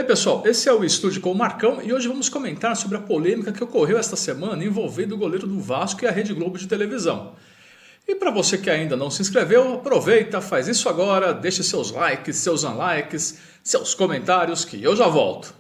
pessoal, esse é o Estúdio com o Marcão e hoje vamos comentar sobre a polêmica que ocorreu esta semana envolvendo o goleiro do Vasco e a Rede Globo de televisão. E para você que ainda não se inscreveu, aproveita, faz isso agora, deixe seus likes, seus unlikes, seus comentários que eu já volto.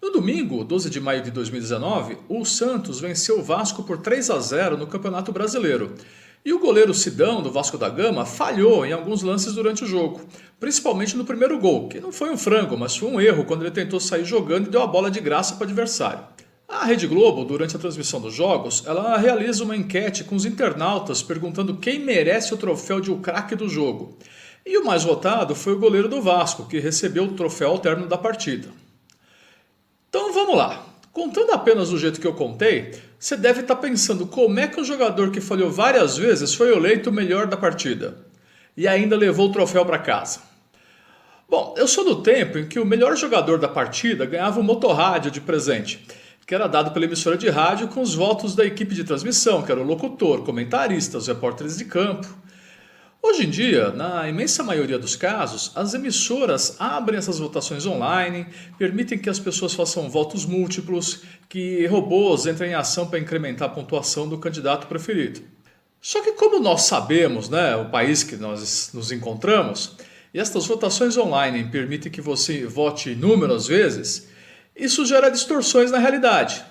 No domingo, 12 de maio de 2019, o Santos venceu o Vasco por 3-0 no Campeonato Brasileiro. E o goleiro Sidão, do Vasco da Gama, falhou em alguns lances durante o jogo, principalmente no primeiro gol, que não foi um frango, mas foi um erro quando ele tentou sair jogando e deu a bola de graça para o adversário. A Rede Globo, durante a transmissão dos jogos, ela realiza uma enquete com os internautas perguntando quem merece o troféu de o craque do jogo. E o mais votado foi o goleiro do Vasco, que recebeu o troféu ao término da partida. Então vamos lá. Contando apenas do jeito que eu contei, você deve estar pensando como é que um jogador que falhou várias vezes foi eleito o melhor da partida e ainda levou o troféu para casa. Bom, eu sou do tempo em que o melhor jogador da partida ganhava um motorrádio de presente, que era dado pela emissora de rádio com os votos da equipe de transmissão, que era o locutor, comentarista, os repórteres de campo. Hoje em dia, na imensa maioria dos casos, as emissoras abrem essas votações online, permitem que as pessoas façam votos múltiplos, que robôs entrem em ação para incrementar a pontuação do candidato preferido. Só que como nós sabemos, o país que nós nos encontramos, e estas votações online permitem que você vote inúmeras vezes, isso gera distorções na realidade.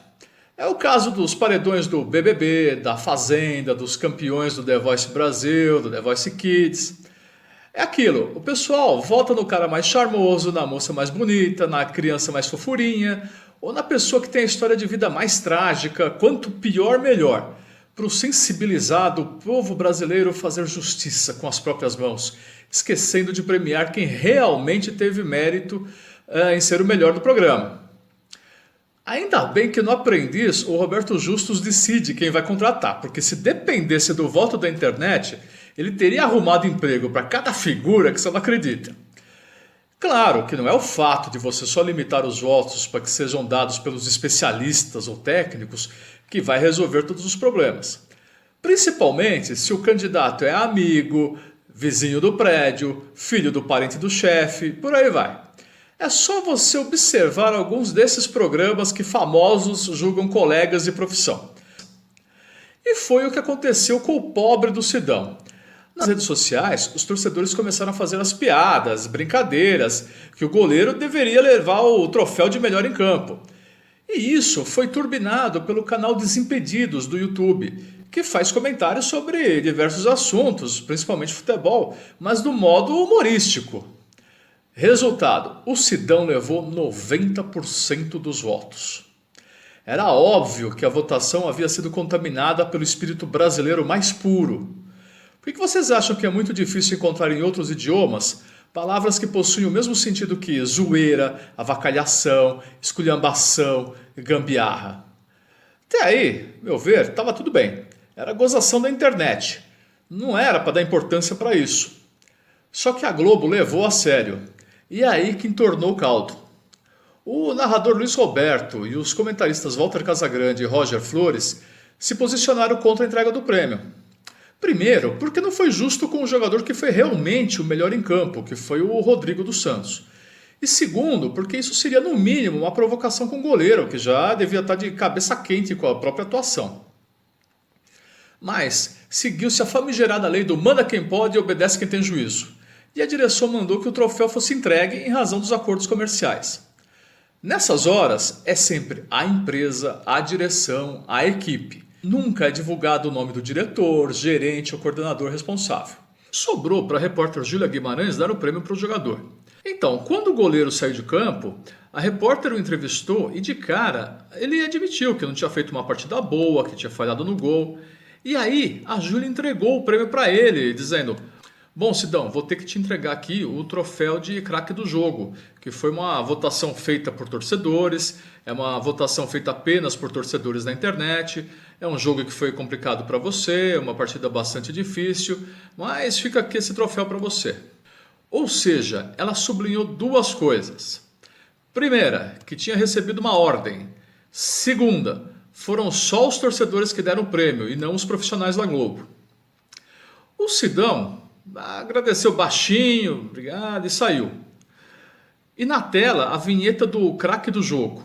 É o caso dos paredões do BBB, da Fazenda, dos campeões do The Voice Brasil, do The Voice Kids. É aquilo, o pessoal vota no cara mais charmoso, na moça mais bonita, na criança mais fofurinha, ou na pessoa que tem a história de vida mais trágica, quanto pior, melhor, para o sensibilizado povo brasileiro fazer justiça com as próprias mãos, esquecendo de premiar quem realmente teve mérito em ser o melhor do programa. Ainda bem que no Aprendiz o Roberto Justus decide quem vai contratar, porque se dependesse do voto da internet, ele teria arrumado emprego para cada figura que você não acredita. Claro que não é o fato de você só limitar os votos para que sejam dados pelos especialistas ou técnicos que vai resolver todos os problemas. Principalmente se o candidato é amigo, vizinho do prédio, filho do parente do chefe, por aí vai. É só você observar alguns desses programas que famosos julgam colegas de profissão. E foi o que aconteceu com o pobre do Sidão. Nas redes sociais, os torcedores começaram a fazer as piadas, brincadeiras, que o goleiro deveria levar o troféu de melhor em campo. E isso foi turbinado pelo canal Desimpedidos do YouTube, que faz comentários sobre diversos assuntos, principalmente futebol, mas do modo humorístico. Resultado, o Sidão levou 90% dos votos. Era óbvio que a votação havia sido contaminada pelo espírito brasileiro mais puro. Por que vocês acham que é muito difícil encontrar em outros idiomas palavras que possuem o mesmo sentido que zoeira, avacalhação, esculhambação e gambiarra? Até aí, meu ver, estava tudo bem. Era gozação da internet. Não era para dar importância para isso. Só que a Globo levou a sério. E aí que entornou o caldo. O narrador Luiz Roberto e os comentaristas Walter Casagrande e Roger Flores se posicionaram contra a entrega do prêmio. Primeiro, porque não foi justo com o jogador que foi realmente o melhor em campo, que foi o Rodrigo dos Santos. E segundo, porque isso seria no mínimo uma provocação com o goleiro, que já devia estar de cabeça quente com a própria atuação. Mas seguiu-se a famigerada lei do manda quem pode e obedece quem tem juízo. E a direção mandou que o troféu fosse entregue em razão dos acordos comerciais. Nessas horas, é sempre a empresa, a direção, a equipe. Nunca é divulgado o nome do diretor, gerente ou coordenador responsável. Sobrou para a repórter Júlia Guimarães dar o prêmio para o jogador. Então, quando o goleiro saiu de campo, a repórter o entrevistou e de cara ele admitiu que não tinha feito uma partida boa, que tinha falhado no gol. E aí a Júlia entregou o prêmio para ele, dizendo: bom, Sidão, vou ter que te entregar aqui o troféu de craque do jogo, que foi uma votação feita por torcedores, é uma votação feita apenas por torcedores na internet, é um jogo que foi complicado para você, é uma partida bastante difícil, mas fica aqui esse troféu para você. Ou seja, ela sublinhou duas coisas. Primeira, que tinha recebido uma ordem. Segunda, foram só os torcedores que deram o prêmio e não os profissionais da Globo. O Sidão agradeceu baixinho, obrigado, e saiu. E na tela, a vinheta do craque do jogo.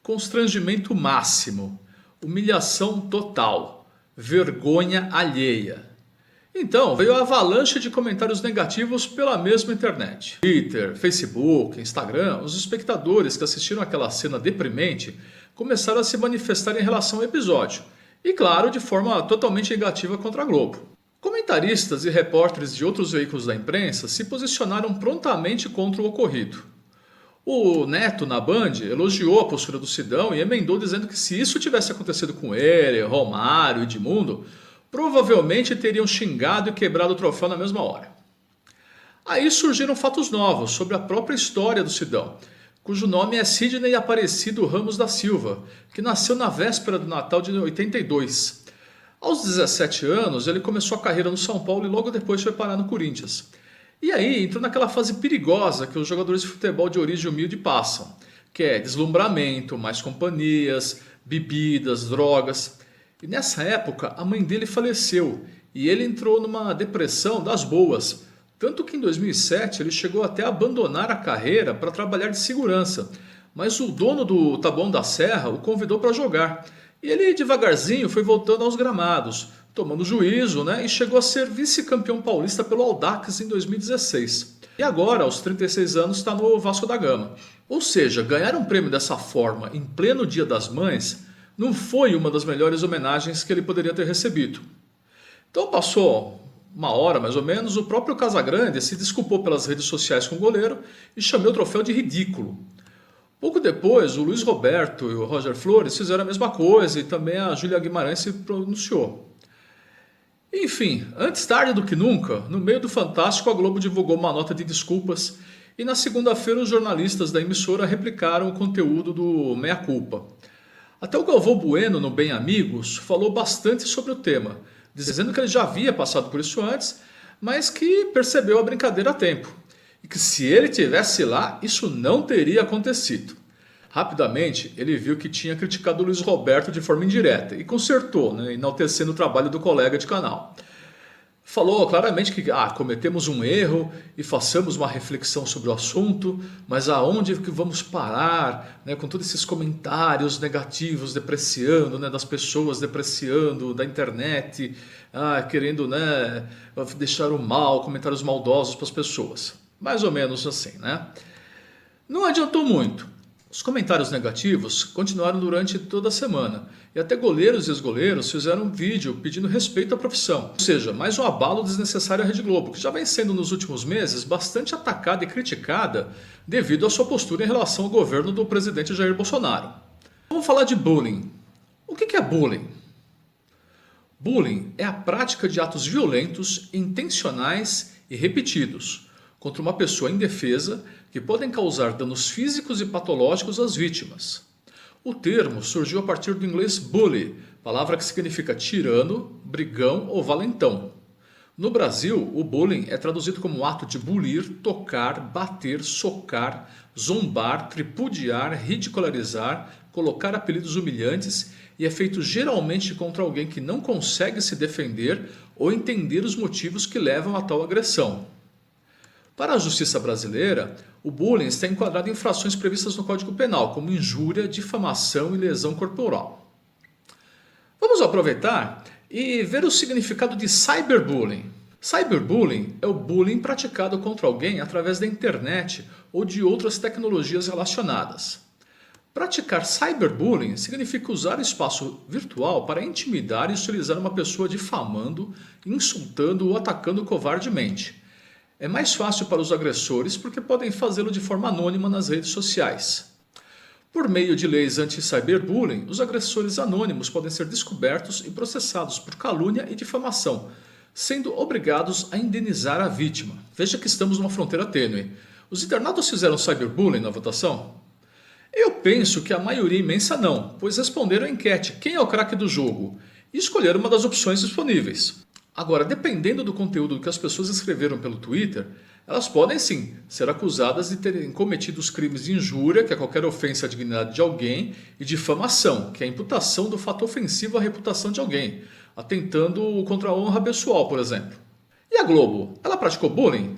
Constrangimento máximo, humilhação total, vergonha alheia. Então, veio a avalanche de comentários negativos pela mesma internet. Twitter, Facebook, Instagram, os espectadores que assistiram aquela cena deprimente começaram a se manifestar em relação ao episódio. E claro, de forma totalmente negativa contra a Globo. Comentaristas e repórteres de outros veículos da imprensa se posicionaram prontamente contra o ocorrido. O Neto, na Band, elogiou a postura do Sidão e emendou dizendo que se isso tivesse acontecido com ele, Romário e Edmundo, provavelmente teriam xingado e quebrado o troféu na mesma hora. Aí surgiram fatos novos sobre a própria história do Sidão, cujo nome é Sidney Aparecido Ramos da Silva, que nasceu na véspera do Natal de 82. Aos 17 anos, ele começou a carreira no São Paulo e logo depois foi parar no Corinthians. E aí entrou naquela fase perigosa que os jogadores de futebol de origem humilde passam, que é deslumbramento, mais companhias, bebidas, drogas. E nessa época a mãe dele faleceu e ele entrou numa depressão das boas, tanto que em 2007 ele chegou até a abandonar a carreira para trabalhar de segurança, mas o dono do Taboão da Serra o convidou para jogar. E ele devagarzinho foi voltando aos gramados, tomando juízo, e chegou a ser vice-campeão paulista pelo Audax em 2016. E agora, aos 36 anos, está no Vasco da Gama. Ou seja, ganhar um prêmio dessa forma, em pleno Dia das Mães, não foi uma das melhores homenagens que ele poderia ter recebido. Então passou uma hora mais ou menos, o próprio Casagrande se desculpou pelas redes sociais com o goleiro e chamou o troféu de ridículo. Pouco depois, o Luiz Roberto e o Roger Flores fizeram a mesma coisa e também a Júlia Guimarães se pronunciou. Enfim, antes tarde do que nunca, no meio do Fantástico a Globo divulgou uma nota de desculpas e na segunda-feira os jornalistas da emissora replicaram o conteúdo do Meia Culpa. Até o Galvão Bueno, no Bem Amigos, falou bastante sobre o tema, dizendo que ele já havia passado por isso antes, mas que percebeu a brincadeira a tempo. E que se ele tivesse lá, isso não teria acontecido. Rapidamente, ele viu que tinha criticado o Luiz Roberto de forma indireta e consertou, enaltecendo o trabalho do colega de canal. Falou claramente que cometemos um erro e façamos uma reflexão sobre o assunto, mas aonde que vamos parar, com todos esses comentários negativos, depreciando, das pessoas depreciando, da internet, querendo deixar o mal, comentários maldosos para as pessoas. Mais ou menos assim, Não adiantou muito. Os comentários negativos continuaram durante toda a semana e até goleiros e ex-goleiros fizeram um vídeo pedindo respeito à profissão. Ou seja, mais um abalo desnecessário à Rede Globo, que já vem sendo nos últimos meses bastante atacada e criticada devido à sua postura em relação ao governo do presidente Jair Bolsonaro. Vamos falar de bullying. O que é bullying? Bullying é a prática de atos violentos, intencionais e repetidos contra uma pessoa indefesa que podem causar danos físicos e patológicos às vítimas. O termo surgiu a partir do inglês bully, palavra que significa tirano, brigão ou valentão. No Brasil, o bullying é traduzido como ato de bulir, tocar, bater, socar, zombar, tripudiar, ridicularizar, colocar apelidos humilhantes e é feito geralmente contra alguém que não consegue se defender ou entender os motivos que levam a tal agressão. Para a justiça brasileira, o bullying está enquadrado em infrações previstas no Código Penal, como injúria, difamação e lesão corporal. Vamos aproveitar e ver o significado de cyberbullying. Cyberbullying é o bullying praticado contra alguém através da internet ou de outras tecnologias relacionadas. Praticar cyberbullying significa usar o espaço virtual para intimidar e utilizar uma pessoa difamando, insultando ou atacando covardemente. É mais fácil para os agressores porque podem fazê-lo de forma anônima nas redes sociais. Por meio de leis anti-cyberbullying, os agressores anônimos podem ser descobertos e processados por calúnia e difamação, sendo obrigados a indenizar a vítima. Veja que estamos numa fronteira tênue. Os internautas fizeram cyberbullying na votação? Eu penso que a maioria imensa não, pois responderam à enquete quem é o craque do jogo e escolheram uma das opções disponíveis. Agora, dependendo do conteúdo que as pessoas escreveram pelo Twitter, elas podem sim ser acusadas de terem cometido os crimes de injúria, que é qualquer ofensa à dignidade de alguém, e difamação, que é a imputação do fato ofensivo à reputação de alguém, atentando contra a honra pessoal, por exemplo. E a Globo? Ela praticou bullying?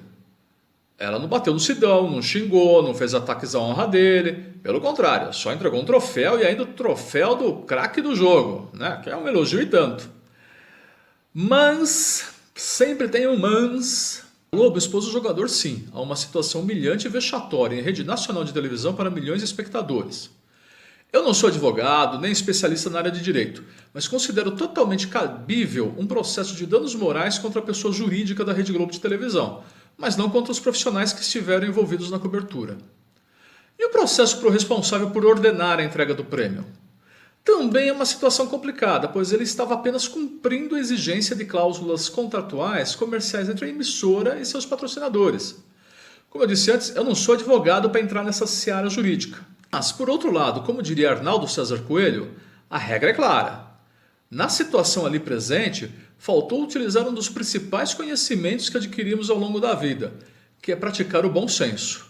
Ela não bateu no Sidão, não xingou, não fez ataques à honra dele. Pelo contrário, só entregou um troféu e ainda o troféu do craque do jogo, né? Que é um elogio e tanto. Mas, sempre tem um mas. A Globo expôs o jogador sim a uma situação humilhante e vexatória em rede nacional de televisão para milhões de espectadores. Eu não sou advogado nem especialista na área de direito, mas considero totalmente cabível um processo de danos morais contra a pessoa jurídica da Rede Globo de televisão, mas não contra os profissionais que estiveram envolvidos na cobertura. E o processo para o responsável por ordenar a entrega do prêmio? Também é uma situação complicada, pois ele estava apenas cumprindo a exigência de cláusulas contratuais comerciais entre a emissora e seus patrocinadores. Como eu disse antes, eu não sou advogado para entrar nessa seara jurídica. Mas, por outro lado, como diria Arnaldo César Coelho, a regra é clara. Na situação ali presente, faltou utilizar um dos principais conhecimentos que adquirimos ao longo da vida, que é praticar o bom senso.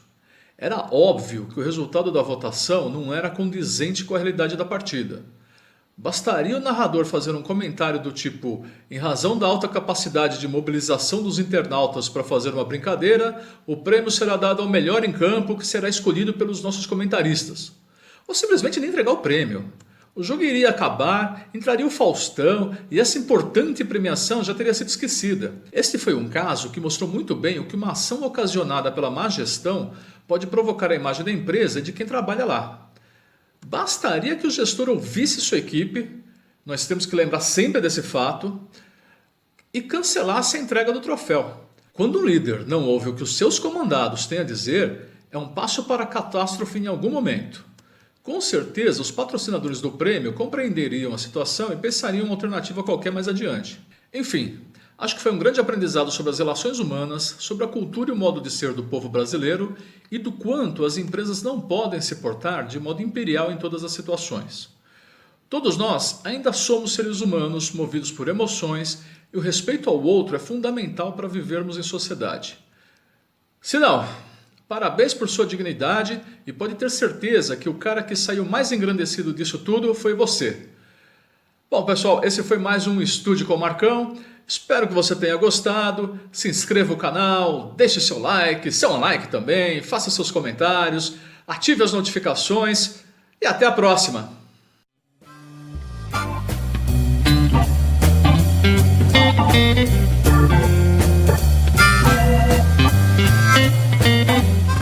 Era óbvio que o resultado da votação não era condizente com a realidade da partida. Bastaria o narrador fazer um comentário do tipo: em razão da alta capacidade de mobilização dos internautas para fazer uma brincadeira, o prêmio será dado ao melhor em campo, que será escolhido pelos nossos comentaristas. Ou simplesmente nem entregar o prêmio. O jogo iria acabar, entraria o Faustão e essa importante premiação já teria sido esquecida. Este foi um caso que mostrou muito bem o que uma ação ocasionada pela má gestão pode provocar a imagem da empresa e de quem trabalha lá. Bastaria que o gestor ouvisse sua equipe, nós temos que lembrar sempre desse fato, e cancelasse a entrega do troféu. Quando um líder não ouve o que os seus comandados têm a dizer, é um passo para a catástrofe em algum momento. Com certeza, os patrocinadores do prêmio compreenderiam a situação e pensariam em uma alternativa qualquer mais adiante. Enfim, acho que foi um grande aprendizado sobre as relações humanas, sobre a cultura e o modo de ser do povo brasileiro e do quanto as empresas não podem se portar de modo imperial em todas as situações. Todos nós ainda somos seres humanos movidos por emoções e o respeito ao outro é fundamental para vivermos em sociedade. Se não, parabéns por sua dignidade e pode ter certeza que o cara que saiu mais engrandecido disso tudo foi você. Bom, pessoal, esse foi mais um Estúdio com o Marcão. Espero que você tenha gostado. Se inscreva no canal, deixe seu like também, faça seus comentários, ative as notificações e até a próxima! Thank you.